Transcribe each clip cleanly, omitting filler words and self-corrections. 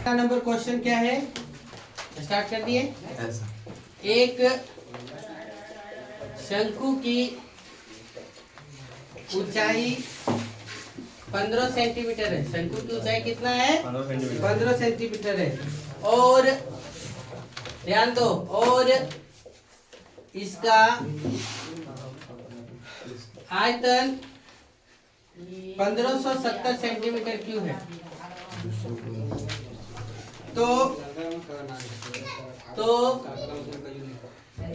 Number question क्या है, start कर दिए। एक शंकु की ऊंचाई 15 सेंटीमीटर है। शंकु की ऊंचाई कितना है? 15 सेंटीमीटर है। और ध्यान दो, और इसका आयतन 1570 सेंटीमीटर क्यूब है। तो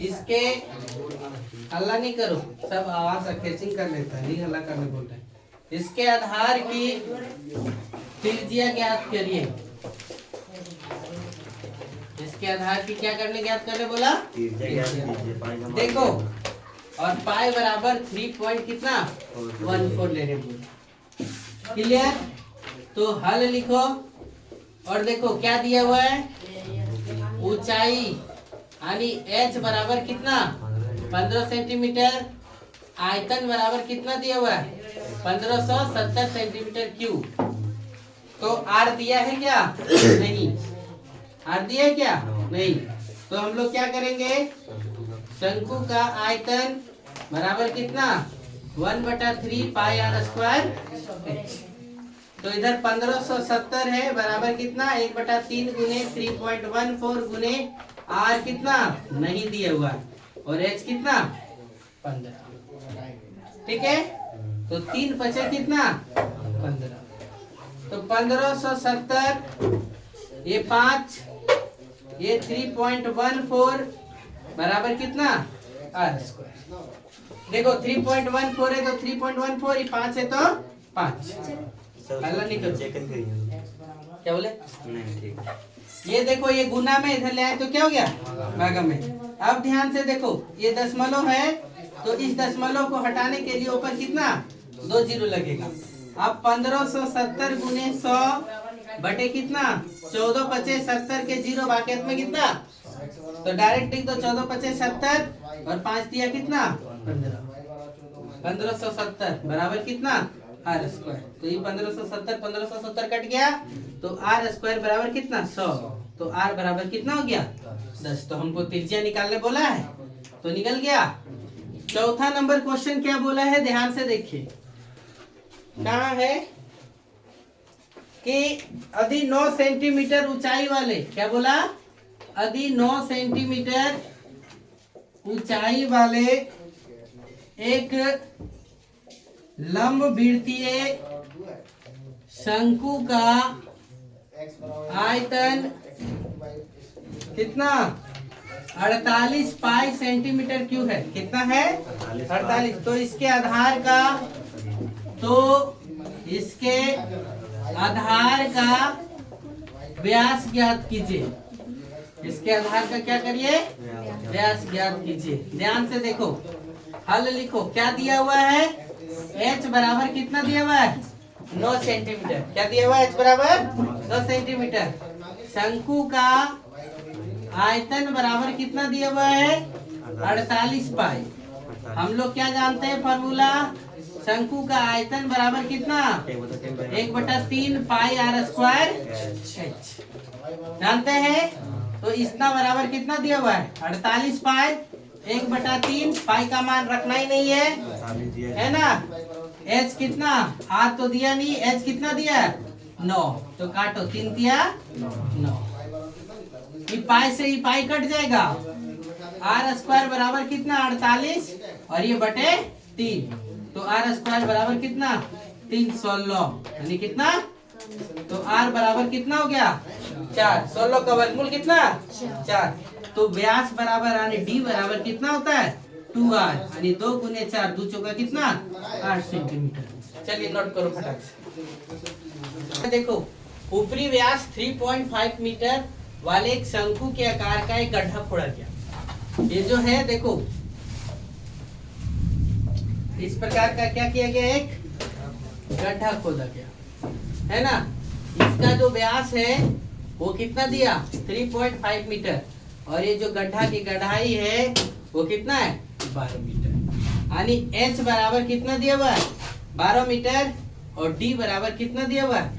इसके, हल्ला नहीं करो, सब आवाज कैचिंग कर लेता है, नहीं हल्ला करने बोल रहे हैं। इसके आधार की त्रिज्या ज्ञात करिए। इसके आधार की क्या करने ज्ञात करने बोला? देखो, और पाई बराबर 3 पॉइंट कितना 14 लेने बोला। क्लियर? तो हल लिखो और देखो क्या दिया हुआ है, ऊंचाई यानी h बराबर कितना 15 सेंटीमीटर, आयतन बराबर कितना दिया हुआ है 1570 सेंटीमीटर क्यूब। तो r दिया है क्या? नहीं। r दिया है क्या? नहीं। तो हम लोग क्या करेंगे, शंकु का आयतन बराबर कितना 1/3 पाई r स्क्वायर। तो इधर 1570 है, बराबर कितना 1/3 गुने 3.14 गुने r कितना नहीं दिया हुआ है, और h कितना 15। ठीक है, तो 3 बचे कितना 15। तो 1570 ये 5 ये 3.14 बराबर कितना r स्क्वायर। देखो 3.14 है तो 3.14, ये 5 है तो 5। हल्ला नहीं करो, क्या बोले? नहीं, ठीक। ये देखो, ये गुना में इधर ले आए तो क्या हो गया भागा में। अब ध्यान से देखो, ये दशमलव है तो इस दशमलव को हटाने के लिए ऊपर कितना 2 जीरो लगेगा। अब 1570 गुने 100 बटे कितना 14 पचे 70 के जीरो बाकी में कितना, तो डायरेक्ट लिख दो 14 पचे 70 और 5 दिया कितना 15। 1570 बराबर कितना r स्क्वायर। तो ये 1570 कट गया तो r स्क्वायर बराबर कितना 100। तो r बराबर कितना हो गया 10। तो हमको त्रिज्या निकालने बोला है तो निकल गया। चौथा नंबर क्वेश्चन क्या बोला है, ध्यान से देखिए। कहाँ है कि यदि 9 सेंटीमीटर ऊंचाई वाले, क्या बोला, यदि 9 सेंटीमीटर ऊंचाई वाले एक लंबवृत्तीय शंकु का आयतन कितना 48 पाई सेंटीमीटर क्यूब है। कितना है 48। तो इसके आधार का, तो इसके आधार का व्यास ज्ञात कीजिए। इसके आधार का क्या करिए, व्यास ज्ञात कीजिए। ध्यान से देखो, हल लिखो। क्या दिया हुआ है, h बराबर कितना दिया हुआ है 9 सेंटीमीटर। क्या दिया हुआ है, h बराबर 9 सेंटीमीटर। शंकु का आयतन बराबर कितना दिया हुआ है 48 पाई। हम लोग क्या जानते हैं फॉर्मूला, शंकु का आयतन बराबर कितना 1/3 पाई r स्क्वायर h जानते हैं। तो इतना बराबर कितना दिया हुआ है 48 पाई 1/3 पाई का मान रखना ही नहीं है ना। h कितना, r तो दिया नहीं, h कितना दिया 9, तो काटो 3 दिया 9। ये पाई से ये पाई कट जाएगा। r स्क्वायर बराबर कितना 48 और ये बटे 3, तो r स्क्वायर बराबर कितना 316 यानी कितना, तो r बराबर कितना हो गया 4। 16 का वर्गमूल कितना 4। तो व्यास बराबर यानी d बराबर कितना होता है 2r यानी 2 गुने 4 2 चौका कितना 8 सेंटीमीटर। चलिए नोट करो फटाक से। देखो, ऊपरी व्यास 3.5 मीटर वाले एक शंकु के आकार का एक गड्ढा खोदा गया। ये जो है देखो, इस प्रकार का क्या किया गया, एक गड्ढा खोदा गया है ना। इसका जो व्यास है वो कितना दिया 3.5 मीटर, और ये जो गड्ढा की गहराई है वो कितना है 12 मीटर। यानी h बराबर कितना दिया हुआ है 12 मीटर और d बराबर कितना दिया हुआ है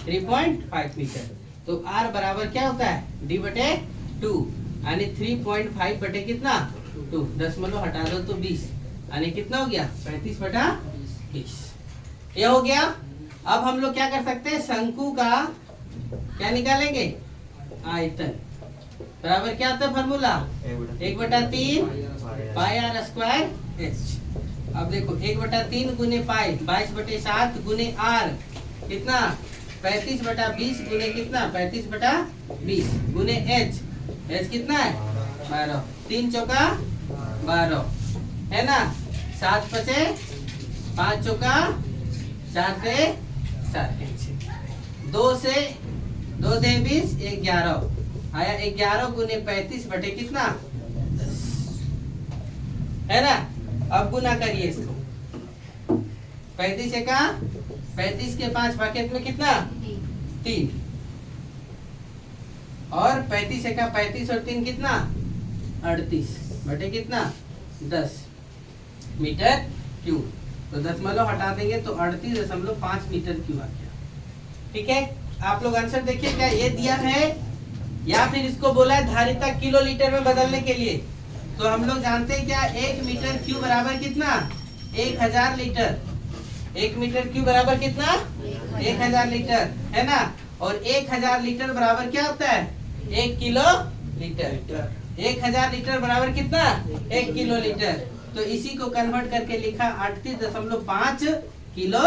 3.5 मीटर। तो R बराबर क्या होता है D बटे 2 यानी 3.5 बटे कितना 2, 10 हटा दो तो 20 यानी कितना हो गया 35 बटा 20। ये हो गया। अब हम लोग क्या कर सकते हैं, शंकु का क्या निकालेंगे, आयतन बराबर क्या होता है formula 1/3 pi R square H. अब देखो 1/3 गुने पाई 22/7 गुने आर कितना 35/20 गुने कितना 35/20 गुने एच, एच कितना है 12, 3 चौका 12 है ना, 7 बचे 5 चौका 4 से 7 2 से 2 दे 20 11 आया, 11 गुने 35 बटे कितना 10 है ना। अब गुना करिए इसको, 35 का 35 के 5 बकेट में कितना 3 और 35 का 35 और 3 कितना 38 बटे कितना 10 मीटर क्यूब। तो 10 हटा देंगे तो 38.5 मीटर क्यूब आ गया। ठीक है, आप लोग आंसर देखिए, क्या ये दिया है या फिर इसको बोला है धारिता किलो लीटर में बदलने के लिए। तो हम लोग जानते हैं क्या 1 मीटर क्यूब बराबर कितना 1000 लीटर, 1 मीटर क्यूब बराबर कितना 1000 लीटर है ना, और 1000 लीटर बराबर क्या होता है 1 किलो लीटर। 1000 लीटर बराबर कितना 1 किलो लीटर। तो इसी को कन्वर्ट करके लिखा 38.5 किलो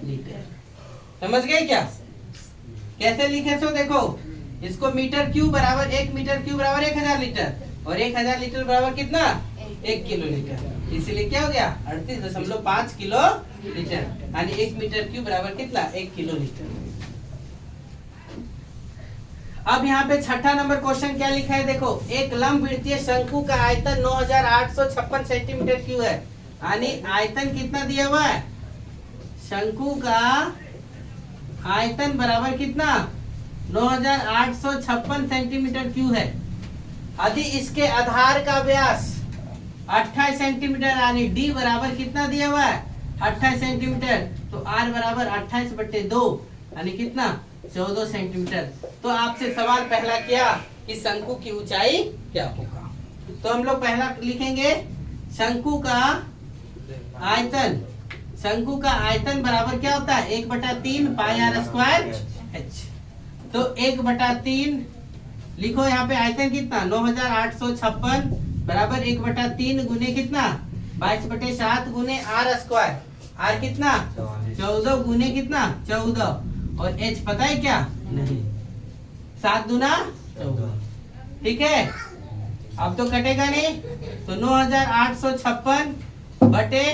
लीटर। समझ गए क्या, कैसे लिखे सो देखो, इसको मीटर क्यूब बराबर 1 मीटर क्यूब बराबर 1000 लीटर और 1000 लीटर बराबर कितना 1 किलो लीटर, इसीलिए क्या हो गया 38.5 किलो लीटर यानी 1 मीटर क्यूब बराबर कितना 1 किलो लीटर। अब यहाँ पे छठा नंबर क्वेश्चन क्या लिखा है देखो, एक लंबवृत्तीय शंकु का आयतन 9856 सेंटीमीटर क्यूब है, यानी आयतन कितना दिया हुआ है, शंकु का आयतन बराबर कितना 9856 सेंटीमीटर क्यूब है। यदि इसके आधार का व्यास 28 सेंटीमीटर यानी डी बराबर कितना दिया हुआ है 28 सेंटीमीटर, तो आर बराबर 28/2 यानी कितना 14 सेंटीमीटर। तो आपसे सवाल पहला किया कि शंकु की ऊंचाई क्या होगा, तो हम लोग पहला लिखेंगे शंकु का आयतन, शंकु का आयतन बराबर क्या होता है 1/3 पाई आर स्क्वायर एच। तो 1/3 लिखो, यहाँ पे आयतन कितना 9856 बराबर 1/3 गुने कितना 22/7 गुने आर स्क्वायर, आर कितना 14 गुने कितना 14 और एच पता है क्या नहीं, 7 दूना 14। ठीक है, अब तो कटेगा नहीं, तो 9856 बटे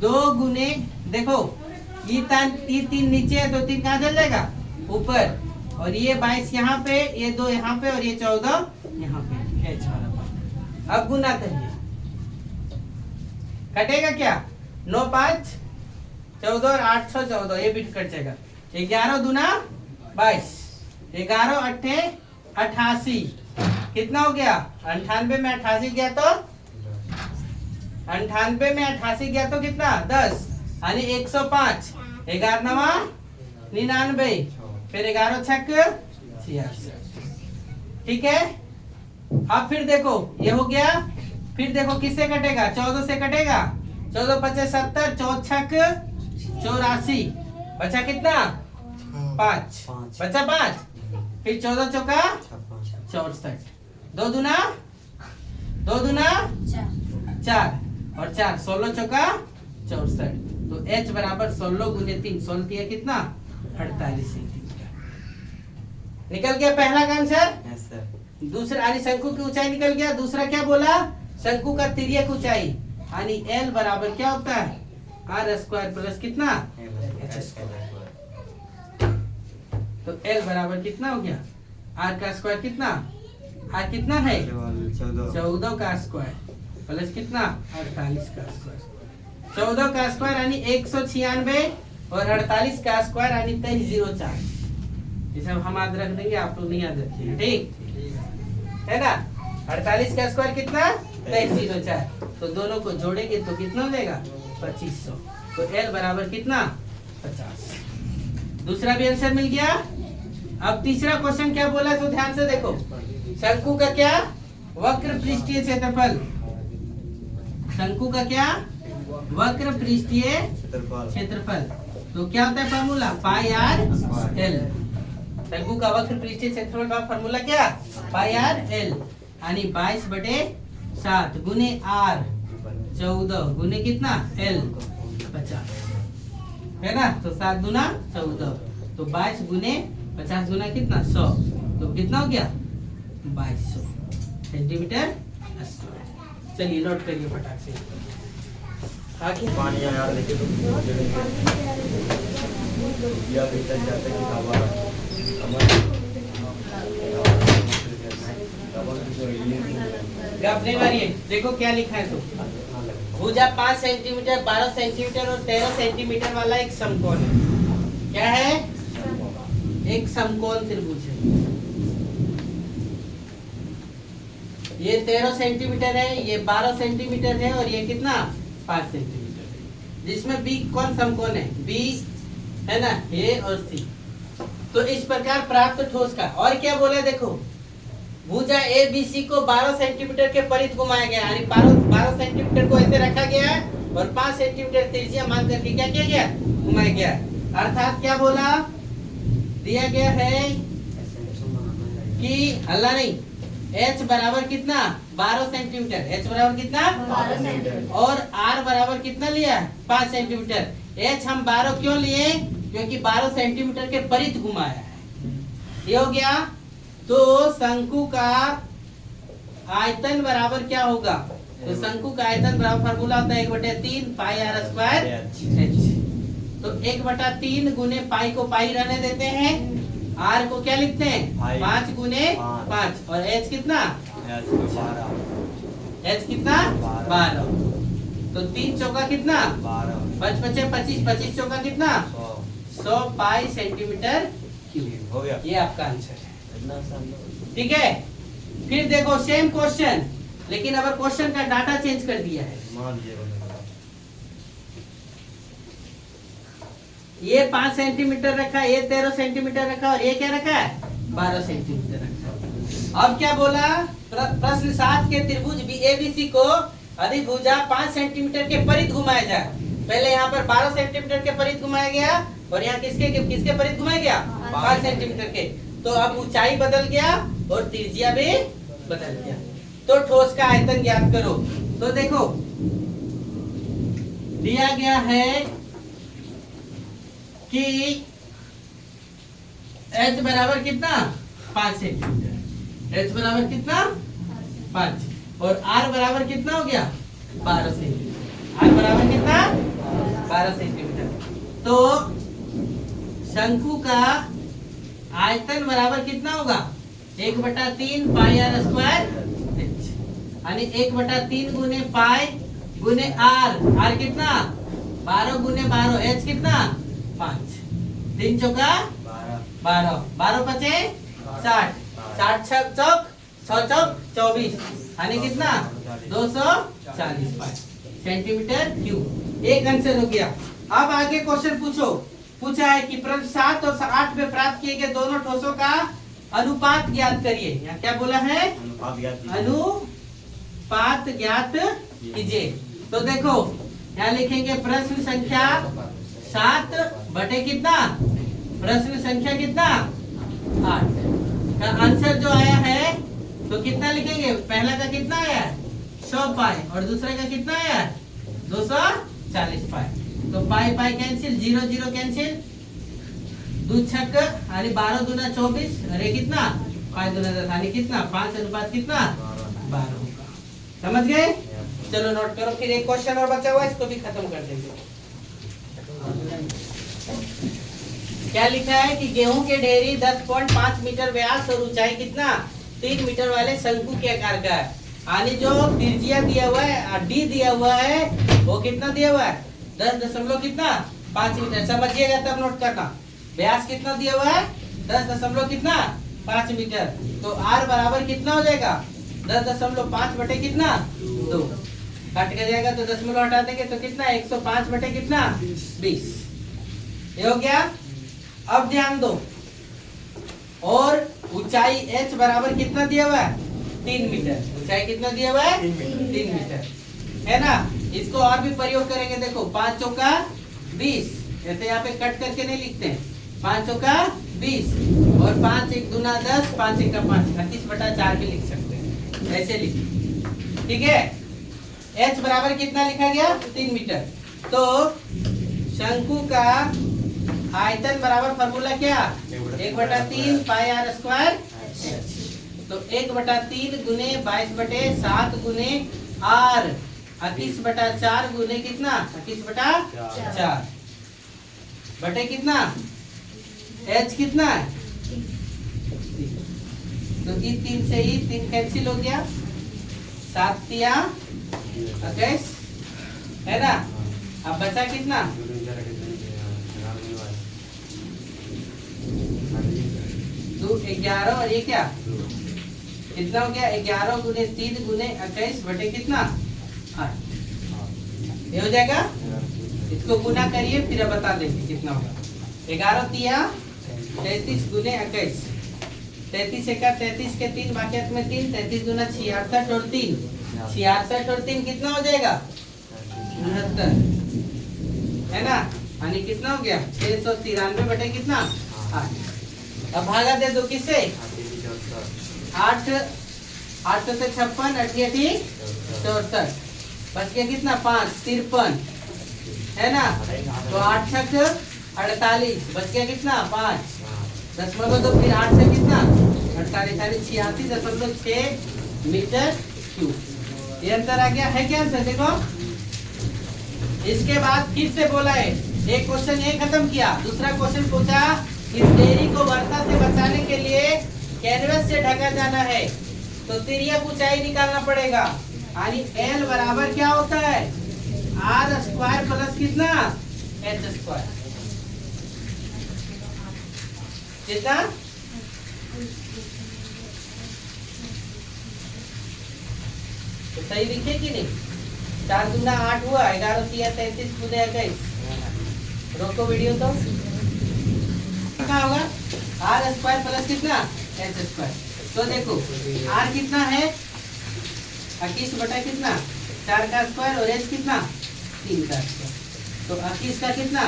2 गुने देखो ये 3 नीचे है तो 3 कहाँ चल जाएगा ऊपर, और ये 22 यहाँ पे, ये 2 यहाँ पे और ये 14 यहाँ पे एच वाला। अब गुना करिए, कटेगा क्या 9 5 14 और 814 ये भी कट जाएगा, 11 दूना 22, 11 8 88 कितना हो गया 98 में 88 गया तो 98 में 88 गया तो कितना 10 यानी 105, 11 9 99 फिर 11 6 86। ठीक है, अब फिर देखो ये हो गया, फिर देखो किससे कटेगा 14 से कटेगा, 14 25 70 14 6 84 बचा कितना 5 बचा 5, फिर 14 चौका 64, 2 दूना 4 और 4 16 चौका 64, तो h बराबर 16 गुने 3 16 दिया कितना 48 सेंटीमीटर। निकल गया पहला का आंसर। दूसरा यानी शंकु की ऊंचाई निकल गया। दूसरा क्या बोला, शंकु का तिर्यक ऊंचाई यानी l बराबर क्या होता है आर स्क्वायर प्लस कितना एच स्क्वायर। तो l बराबर कितना हो गया r का स्क्वायर कितना, r कितना है 14 का स्क्वायर प्लस कितना 48 का स्क्वायर, 14 का स्क्वायर यानी 196 और 48 का स्क्वायर यानी 2304। ये सब हम याद रख देंगे, आप लोग नहीं याद रखिएगा, ठीक है ना। 48 का स्क्वायर कितना 2304, तो दोनों को जोड़ेंगे तो कितना हो जाएगा 2500। तो L बराबर कितना 50। दूसरा भी आंसर मिल गया। अब तीसरा क्वेश्चन क्या बोला तो ध्यान से देखो। शंकु का क्या? वक्र पृष्ठीय क्षेत्रफल। शंकु का क्या? वक्र पृष्ठीय क्षेत्रफल। तो क्या होता है फॉर्मूला? पाई आर एल। शंकु का वक्र पृष्ठीय क्षेत्रफल का फॉर्मूला क्या? पाई आर एल। यानी 22/7 गुने आर 14 गुने कितना? एल 50 है ना। तो 7 गुना 14 तो 22 गुने 50 गुना कितना? 100। तो कितना हो गया? 2200 सेंटीमीटर स्क्वायर। चलिए नोट करिए फटाक से। आगे पानी यार लेके तो या भीतर जाते कि हवा अपने बारी है। देखो क्या लिखा है। तो भुजा 5 सेंटीमीटर 12 सेंटीमीटर और 13 सेंटीमीटर वाला एक समकोण है। क्या है? एक समकोण त्रिभुज है। ये 13 सेंटीमीटर है, ये 12 सेंटीमीटर है और ये कितना? 5 सेंटीमीटर है। जिसमें बी कौन समकोण है? बी है ना, ए और सी। तो इस प्रकार प्राप्त ठोस का और क्या बोला देखो। भुजा ए बी सी को 12 सेंटीमीटर के परिध घुमाया गया, यानी 12 सेंटीमीटर को ऐसे रखा गया है और 5 सेंटीमीटर त्रिज्या मान करके क्या किया गया? घुमाया गया। अर्थात क्या बोला? दिया गया है कि हल्ला नहीं, h बराबर कितना? 12 सेंटीमीटर। h बराबर कितना? 12 सेंटीमीटर। और r बराबर कितना लिया? 5 सेंटीमीटर। h हम 12 क्यों लिए? क्योंकि 12 सेंटीमीटर के परिध घुमाया है। ये हो गया। तो शंकु का आयतन बराबर क्या होगा? तो शंकु का आयतन बराबर फार्मूला होता है 1/3 पाई आर स्क्वायर h। तो 1/3 गुने पाई को पाई रहने देते हैं, आर को क्या लिखते हैं? 5 गुने 5 और h कितना? h कितना? 12। तो 3 चौका कितना? 5 5 25 25 चौका कितना? 100 पाई सेंटीमीटर क्यूब। हो गया। ये आपका आंसर है। ठीक है। फिर देखो सेम क्वेश्चन, लेकिन अगर क्वेश्चन का डाटा चेंज कर दिया है। ये 5 सेंटीमीटर रखा है, ये 13 सेंटीमीटर रखा और ये क्या रखा है? 12 सेंटीमीटर रखा। अब क्या बोला? प्रश्न 7 के त्रिभुज ABC को अधिभुजा 5 सेंटीमीटर के परिध घुमाया जाए। पहले यहाँ पर 12 सेंटीमीटर के परिध घुमाया गया और यहाँ किसके परिध घुमाया गया? 5 सेंटीमीटर के। तो अब ऊंचाई बदल गया और त्रिज्या भी बदल गया। तो ठोस का आयतन ज्ञात करो। तो देखो दिया गया है कि h बराबर कितना? 5 सेंटीमीटर। h बराबर कितना? 5 और r बराबर कितना हो गया? 12 सेंटीमीटर। r बराबर कितना? 12 सेंटीमीटर। तो शंकु का आयतन बराबर कितना होगा? 1/3 पाई आर स्क्वायर h, यानी 1/3 गुने पाई गुने आर। आर कितना? 12 गुने 12 h कितना? 5। 3 चौका 12 12 पचे 60 60 छक चौक 6 चौक 24, यानी कितना? 240 पाई सेंटीमीटर क्यूब। एक आंसर हो गया। अब आगे क्वेश्चन पूछा है कि प्रश्न 7 और 8 में प्राप्त किए गए दोनों ठोसों का अनुपात ज्ञात करिए। यहाँ क्या बोला है? अनुपात ज्ञात कीजिए। तो देखो यहाँ लिखेंगे प्रश्न संख्या 7 बटे कितना? प्रश्न संख्या कितना? 8 का आंसर जो आया है तो कितना लिखेंगे? पहला का कितना आया? 100 पाई और दूसरे का कितना आया? 240 पाई। तो पाई पाई कैंसिल, 0 0 कैंसिल, 2 छक यानी 12 दूना 24 और ये कितना? 5 दूना 10 यानी कितना? 5 अनुपात कितना? 12 होगा। समझ गए? चलो नोट करो। फिर एक क्वेश्चन और बचा हुआ है, इसको भी खत्म कर देंगे। क्या लिखा है कि गेहूं के ढेरी 10.5 मीटर व्यास और ऊंचाई कितना? 3 मीटर वाले शंकु के आकार का है। यानी जो त्रिज्या दिया हुआ है डी दिया हुआ है वो कितना दिया हुआ है? 10 कितना? 5 मीटर। समझिएगा तब नोट करना। व्यास कितना दिया हुआ है? 10 कितना? 5 मीटर। तो r बराबर कितना हो जाएगा? 10.5 बटे कितना? 2 कट कर जाएगा तो दशमलव हटा देंगे तो कितना? 105 बटे कितना? 20। ये हो गया। अब ध्यान दो, और ऊंचाई h बराबर कितना दिया हुआ है 3 मीटर। ऊंचाई कितना दिया हुआ है 3 मीटर, है ना। इसको और भी प्रयोग करेंगे। देखो 5 चौका 20, ऐसे यहाँ पे कट करके नहीं लिखते हैं। 5 चौका 20 और 5 एक दूना 10, 5 एक 5, 38/4 भी लिख सकते हैं, ऐसे लिखिए, ठीक है। h बराबर कितना लिखा गया 3 मीटर। तो शंकु का आयतन बराबर फॉर्मूला क्या 1/3 पाई r स्क्वायर। तो 1/3 गुने 22/7 गुने r 38/4 गुने कितना 38/4 बटे कितना h कितना है। तो इस 3 से ही 3 कैंसिल हो गया, 7 तिया 21, है ना। अब बचा कितना 2 11 और ये क्या कितना हो गया 11 गुने 3 गुने 21 बटे कितना 8, ये हो जाएगा। इसको गुना करिए फिर बता देंगे कितना होगा। 11 तिया 33 गुने 21, 33 एका 33 के 3 बाकी में 3, 33 गुना 66 और 3, 66 और 3 कितना हो जाएगा 69, है ना। यानी कितना हो गया 693 बटे कितना 8। अब भागा दे दो किससे 8 8 से 56 88 64 बच गया कितना 5 53, है ना। तो 8 छक 48 बच गया कितना 5 दशमलव दो, फिर 8 से कितना 48 यानी 86.6 मीटर क्यूब। ये अंतर आ गया है क्या आंसर देखो। इसके बाद फिर से बोला है, एक क्वेश्चन ये खत्म किया, दूसरा क्वेश्चन पूछा इस डेयरी को वर्षा से बचाने के लिए कैनवस से ढका जाना है, तो तिर्यक ऊंचाई निकालना पड़ेगा। यानी L बराबर क्या होता है r स्क्वायर प्लस कितना h स्क्वायर, कितना तो सही लिखे कि नहीं। 4 दूना 8 हुआ, 11 तिया 33 गुने 21। रोको वीडियो तो क्या होगा r स्क्वायर प्लस कितना h स्क्वायर। तो देखो r कितना है 21 बटा कितना 4 का स्क्वायर और h कितना 3 का स्क्वायर। तो 21 का कितना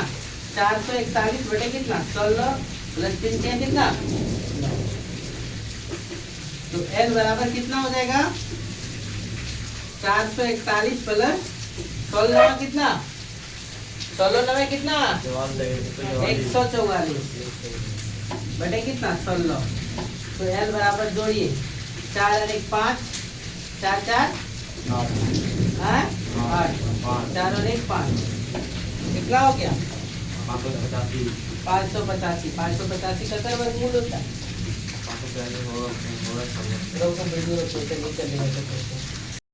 441 बटे कितना 16 प्लस 3 के कितना 9। तो L बराबर कितना हो जाएगा 441 प्लस 16 कितना 16 9 कितना 144 बटे कितना 16। तो L बराबर जोड़िए 4 और 1 5, 4 4 8, 4 और 1 5, कितना हो गया 585। 585 का कर वर्गमूल होता है।